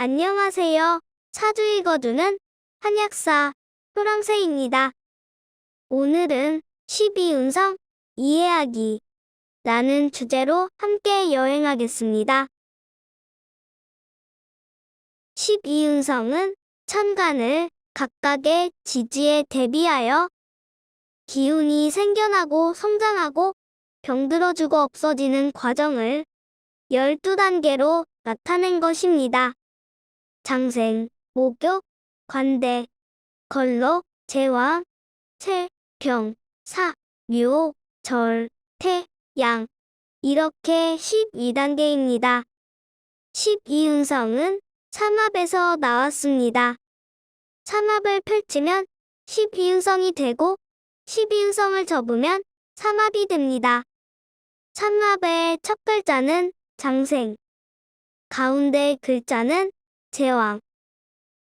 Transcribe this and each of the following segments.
안녕하세요. 사주 읽어주는 한약사 효랑새입니다. 오늘은 12운성 이해하기 라는 주제로 함께 여행하겠습니다. 12운성은 천간을 각각의 지지에 대비하여 기운이 생겨나고 성장하고 병들어주고 없어지는 과정을 12단계로 나타낸 것입니다. 장생, 목욕, 관대, 걸록, 제왕, 체, 병, 사, 묘, 절, 태, 양 이렇게 12단계입니다. 12운성은 삼합에서 나왔습니다. 삼합을 펼치면 12운성이 되고 12운성을 접으면 삼합이 됩니다. 삼합의 첫 글자는 장생, 가운데 글자는 제왕,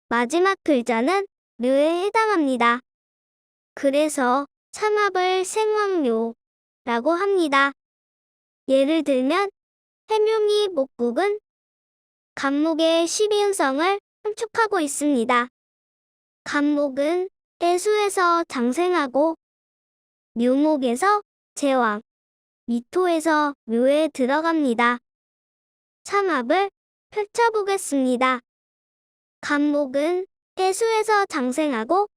마지막 글자는 묘에 해당합니다. 그래서 삼합을 생왕묘라고 합니다. 예를 들면 해묘미 목국은 간목의 12운성을 함축하고 있습니다. 간목은 해수에서 장생하고 묘목에서 제왕, 미토에서 묘에 들어갑니다. 삼합을 펼쳐보겠습니다. 간목은 해수에서 장생하고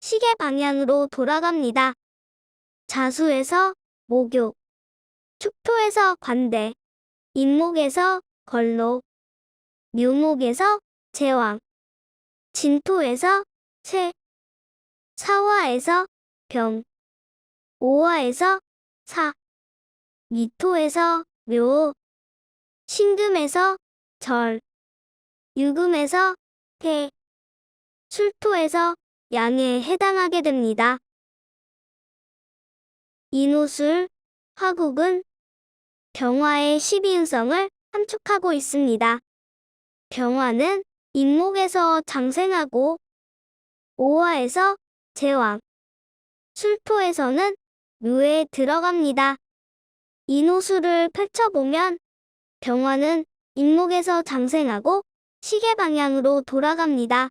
시계 방향으로 돌아갑니다. 자수에서 목욕, 축토에서 관대, 인목에서 걸록, 묘목에서 제왕, 진토에서 체, 사화에서 병, 오화에서 사, 미토에서 묘, 신금에서 절, 유금에서 태, 술토에서 양에 해당하게 됩니다. 인호술, 화국은 병화의 12운성을 함축하고 있습니다. 병화는 인목에서 장생하고 오화에서 제왕, 술토에서는 묘에 들어갑니다. 인호술을 펼쳐보면 병화는 인목에서 장생하고 시계 방향으로 돌아갑니다.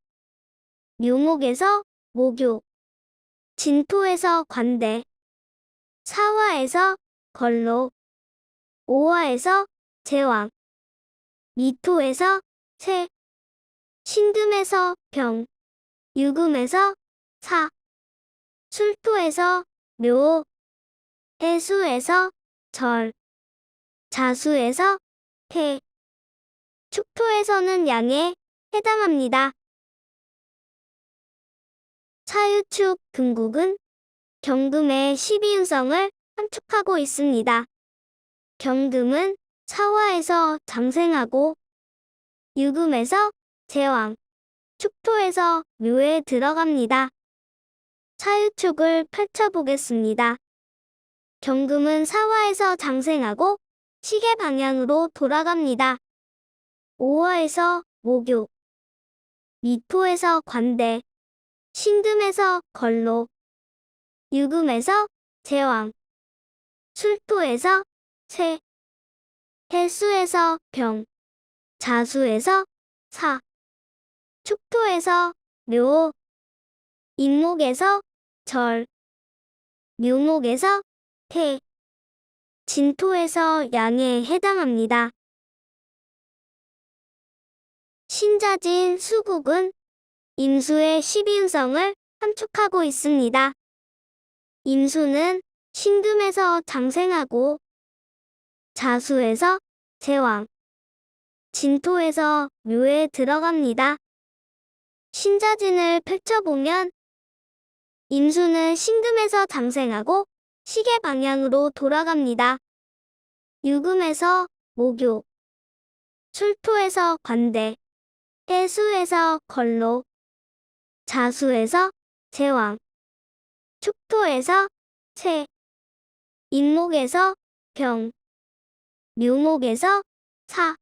묘목에서 목욕, 진토에서 관대, 사화에서 걸록, 오화에서 제왕, 미토에서 체, 신금에서 병, 유금에서 사, 술토에서 묘, 해수에서 절, 자수에서 태, 축토에서는 양에 해당합니다. 사유축 금국은 경금의 12운성을 함축하고 있습니다. 경금은 사화에서 장생하고 유금에서 제왕, 축토에서 묘에 들어갑니다. 사유축을 펼쳐보겠습니다. 경금은 사화에서 장생하고 시계 방향으로 돌아갑니다. 오화에서 목욕, 미토에서 관대, 신금에서 걸록, 유금에서 제왕, 술토에서 체, 해수에서 병, 자수에서 사, 축토에서 묘, 인목에서 절, 묘목에서 태, 진토에서 양에 해당합니다. 신자진 수국은 임수의 12운성을 함축하고 있습니다. 임수는 신금에서 장생하고 자수에서 제왕, 진토에서 묘에 들어갑니다. 신자진을 펼쳐보면 임수는 신금에서 장생하고 시계 방향으로 돌아갑니다. 유금에서 목욕, 술토에서 관대, 해수에서 걸록, 자수에서 제왕, 축토에서 체, 인목에서 병, 묘목에서 사,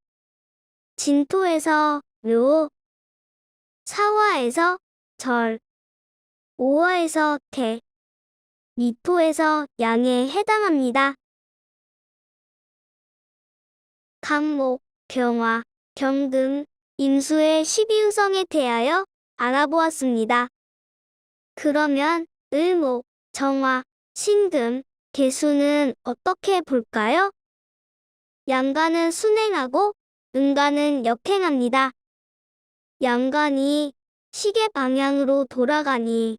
진토에서 묘, 사화에서 절, 오화에서 태, 미토에서 양에 해당합니다. 간목, 병화, 경금, 임수의 12운성에 대하여 알아보았습니다. 그러면 을목, 정화, 신금, 계수는 어떻게 볼까요? 양간은 순행하고 음간은 역행합니다. 양간이 시계 방향으로 돌아가니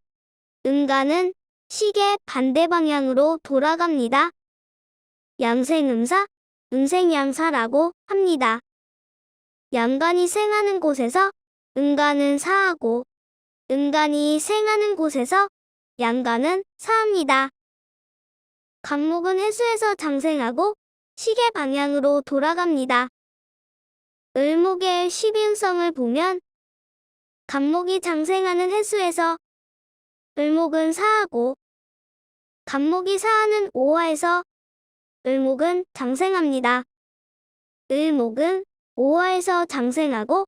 음간은 시계 반대 방향으로 돌아갑니다. 양생음사, 음생양사라고 합니다. 양간이 생하는 곳에서 음간은 사하고 음간이 생하는 곳에서 양간은 사합니다. 간목은 해수에서 장생하고 시계 방향으로 돌아갑니다. 을목의 12운성을 보면 간목이 장생하는 해수에서 을목은 사하고 간목이 사하는 오화에서 을목은 장생합니다. 을목은 오화에서 장생하고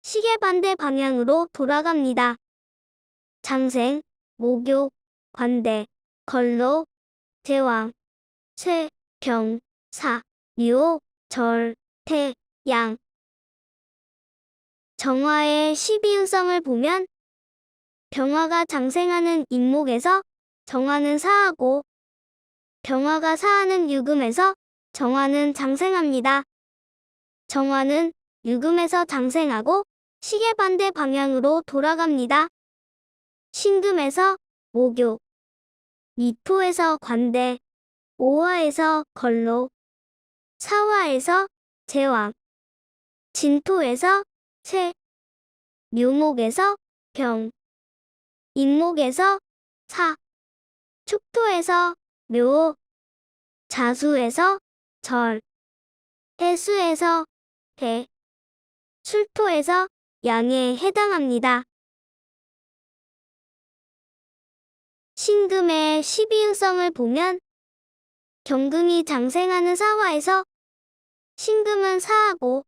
시계 반대 방향으로 돌아갑니다. 장생, 목욕, 관대, 걸로, 제왕, 쇠, 병, 사, 묘, 절, 태, 양. 정화의 12운성을 보면 병화가 장생하는 임목에서 정화는 사하고 병화가 사하는 유금에서 정화는 장생합니다. 정화는 유금에서 장생하고 시계 반대 방향으로 돌아갑니다. 신금에서 목욕, 미토에서 관대, 오화에서 걸로, 사화에서 제왕, 진토에서 쇠, 묘목에서 병, 임목에서 사, 축토에서 묘, 자수에서 절, 해수에서 배, 술토에서 양에 해당합니다. 신금의 12운성을 보면 경금이 장생하는 사화에서 신금은 사하고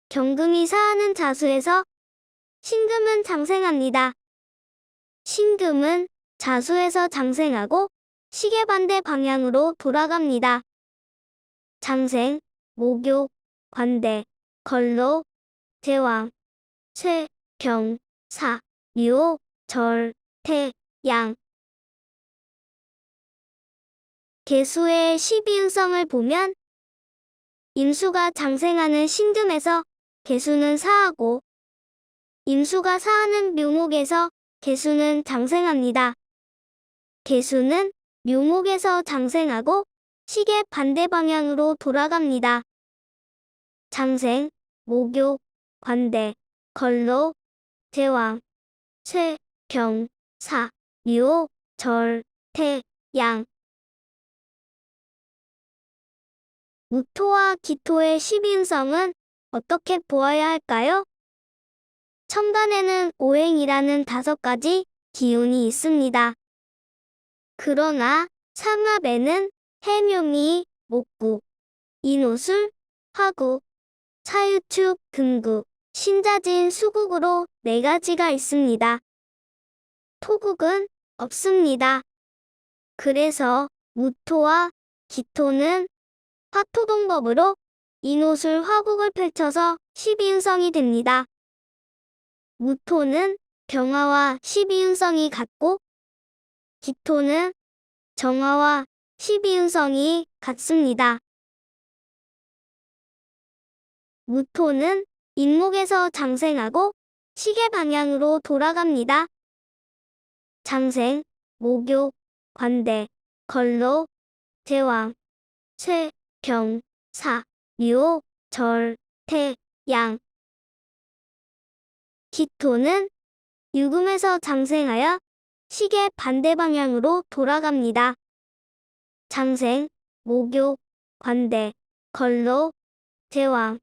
경금이 사하는 자수에서 신금은 장생합니다. 신금은 자수에서 장생하고 시계 반대 방향으로 돌아갑니다. 장생, 목욕, 관대, 걸로, 제왕, 쇠, 병, 사, 묘, 절, 태, 양. 계수의 12운성을 보면 임수가 장생하는 신금에서 계수는 사하고 임수가 사하는 묘목에서 계수는 장생합니다. 계수는 묘목에서 장생하고 시계 반대 방향으로 돌아갑니다. 장생, 목욕, 관대, 걸로, 제왕, 쇠, 병, 사, 묘, 절, 태, 양. 무토와 기토의 12운성은 어떻게 보아야 할까요? 천간에는 오행이라는 5가지 기운이 있습니다. 그러나 삼합에는 해묘미, 목구, 인오술, 화구, 사유축, 금구, 신자진, 수국으로 4가지가 있습니다. 토국은 없습니다. 그래서 무토와 기토는 화토동법으로 인오술, 화국을 펼쳐서 12운성이 됩니다. 무토는 병화와 12운성이 같고 기토는 정화와 12운성이 같습니다. 무토는 인목에서 장생하고 시계 방향으로 돌아갑니다. 장생, 목욕, 관대, 걸로, 제왕, 쇠, 병, 사, 묘, 절, 태, 양. 기토는 유금에서 장생하여 시계 반대 방향으로 돌아갑니다. 장생, 목욕, 관대, 걸로, 제왕,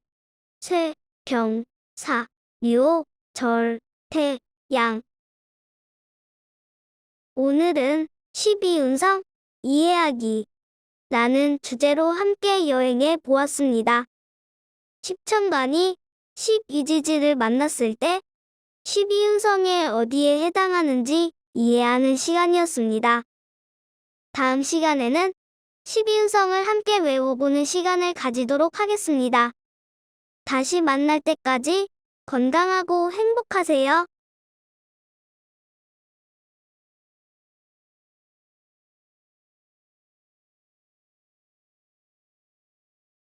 쇠, 병, 사, 묘, 절, 태, 양. 오늘은 12운성 이해하기 라는 주제로 함께 여행해 보았습니다. 십천간이 12지지를 만났을 때 12운성에 어디에 해당하는지 이해하는 시간이었습니다. 다음 시간에는 12운성을 함께 외워보는 시간을 가지도록 하겠습니다. 다시 만날 때까지 건강하고 행복하세요.